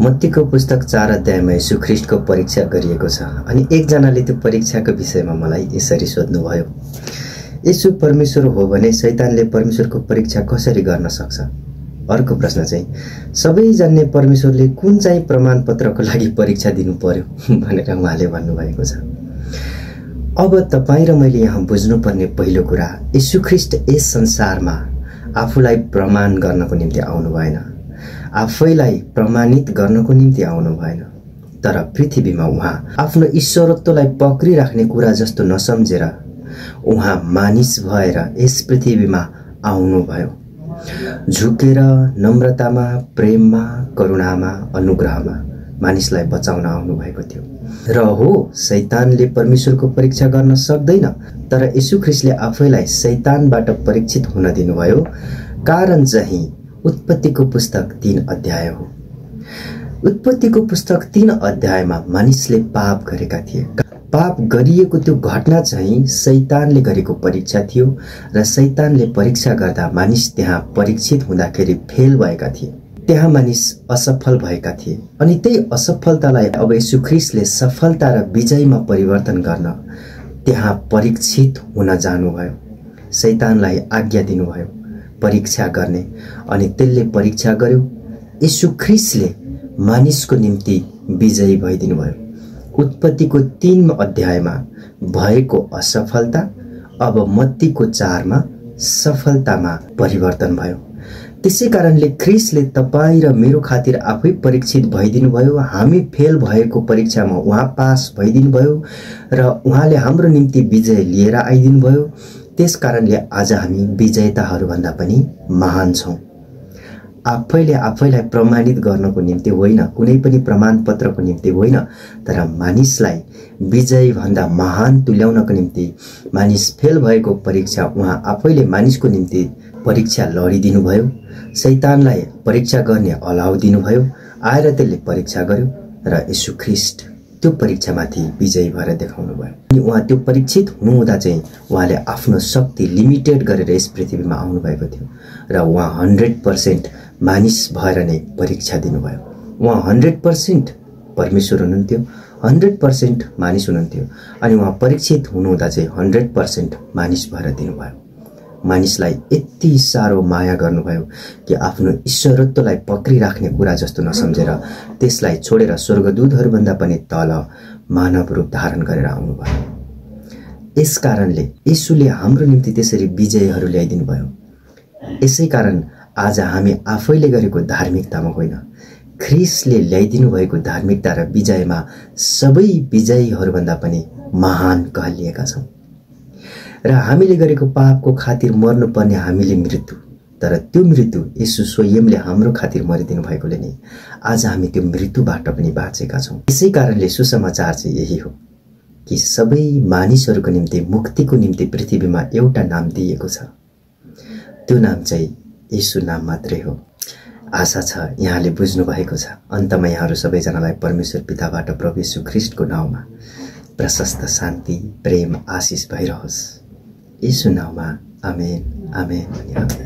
मत्तीको पुस्तक 4 अध्यायमा यीशु ख्रीष्टको परीक्षा गरिएको छ। अनि एकजनाले त्यो परीक्षाको विषयमा मलाई यसरी सोध्नुभयो, यीशु परमेश्वर हो भने शैतानले परमेश्वरको परीक्षा कसरी गर्न सक्छ? अर्को प्रश्न चाहिँ सबै जान्ने परमेश्वरले कुन चाहिँ प्रमाणपत्रको लागि परीक्षा दिनु पर्यो भनेर उहाँले भन्नुभएको छ। अब तपाईँ र मैले यहाँ बुझ्नुपर्ने पहिलो कुरा, यीशु ख्रीष्ट यस संसारमा आफूलाई प्रमाण गर्नको निम्ति आउनु भएन, आफैलाई प्रमाणित गर्नको निम्ति आउनु भएन, तर पृथ्वीमा उहाँ आफ्नो ईश्वरत्वलाई पक्रिराख्ने कुरा जस्तो नसम्झेर उहाँ मानिस भएर यस पृथ्वीमा आउनुभयो। झुकेर नम्रतामा, प्रेममा, करुणामा, अनुग्रहमा मानिसलाई बचाउन आउनुभएको थियो। र हो, शैतानले परमेश्वरको परीक्षा गर्न सक्दैन, तर यीशु ख्रीष्टले आफैलाई शैतानबाट परीक्षित हुन दिनुभयो। कारण चाहिँ उत्पत्तिको पुस्तक 3 अध्याय हो। उत्पत्तिको पुस्तक 3 अध्यायमा मानिसले पाप गरेका थिए। पाप गरिएको त्यो घटना चाहिँ शैतानले गरेको परीक्षा थियो र शैतानले परीक्षा गर्दा मानिस त्यहाँ परीक्षित हुँदाखेरि फेल भएका थिए, त्यहाँ मानिस असफल भएका थिए। अनि त्यही असफलतालाई अब यीशु ख्रीष्टले सफलता र विजयमा परिवर्तन गर्न त्यहाँ परीक्षित हुन जानुभयो। शैतानलाई आज्ञा दिनुभयो परीक्षा गर्ने, अनि त्यसले परीक्षा गर्यो। यीशु ख्रीष्टले मानिसको निम्ति विजयी भइदिनु भयो। उत्पत्तिको 3 अध्यायमा भएको असफलता अब मत्तीको 4मा सफलतामा परिवर्तन भयो। त्यसै कारणले ख्रीष्टले तपाईँ र मेरो खातिर आफै परीक्षित भइदिनु भयो। हामी फेल भएको परीक्षामा उहाँ पास भइदिनु भयो र उहाँले हाम्रो निम्ति विजय लिएर आइदिनु भयो। त्यस कारणले आज हामी विजेताहरूभन्दा पनि महान छौँ। आफैले आफैलाई प्रमाणित गर्नको निम्ति होइन, कुनै पनि प्रमाणपत्रको निम्ति होइन, तर मानिसलाई विजयी भन्दा महान तुल्याउनको निम्ति मानिस फेल भएको परीक्षा उहाँ आफैले मानिसको निम्ति परीक्षा लडिदिनु भयो। शैतानलाई परीक्षा गर्ने अलाउ दिनुभयो, आएर त्यसले परीक्षा गर्यो र यीशु ख्रीष्ट त्यो परीक्षामाथि विजयी भएर देखाउनु भयो। अनि उहाँ त्यो परीक्षित हुनुहुँदा चाहिँ उहाँले आफ्नो शक्ति लिमिटेड गरेर यस पृथ्वीमा आउनु भएको थियो र उहाँ 100% मानिस भएर नै परीक्षा दिनुभयो। उहाँ 100% परमेश्वर हुनुहुन्थ्यो, 100% मानिस हुनुहुन्थ्यो, अनि उहाँ परीक्षित हुनुहुँदा चाहिँ 100% मानिस भएर दिनुभयो। मानिसलाई यति साह्रो माया गर्नुभयो कि आफ्नो ईश्वरत्वलाई पक्रिराख्ने कुरा जस्तो नसम्झेर त्यसलाई छोडेर स्वर्गदूतहरूभन्दा पनि तल मानव रूप धारण गरेर आउनुभयो। यस कारणले येशूले हाम्रो निम्ति त्यसरी विजयहरू ल्याइदिनु भयो। यसै कारण आज हामी आफैले गरेको धार्मिकतामा होइन, ख्रीष्टले ल्याइदिनु भएको धार्मिकता र विजयमा सबै विजयीहरूभन्दा पनि महान कहलिएका छौँ। र हामीले गरेको पापको खातिर मर्नुपर्ने हामीले मृत्यु, तर त्यो मृत्यु येशू स्वयंले हाम्रो खातिर मरिदिनु भएकोले नै आज हामी त्यो मृत्युबाट पनि बाँचेका छौँ। यसै कारणले सुसमाचार चाहिँ यही हो कि सबै मानिसहरूको निम्ति मुक्तिको निम्ति पृथ्वीमा एउटा नाम दिएको छ। त्यो नाम चाहिँ येशू नाम मात्रै हो। आशा छ यहाँले बुझ्नु भएको छ। अन्तमा यहाँहरू सबैजनालाई परमेश्वर पिताबाट प्रभु येशू ख्रीष्टको नाउँमा प्रशस्त शान्ति, प्रेम, आशिष भइरहोस्। येशू नाउँमा आमेन, आमेन।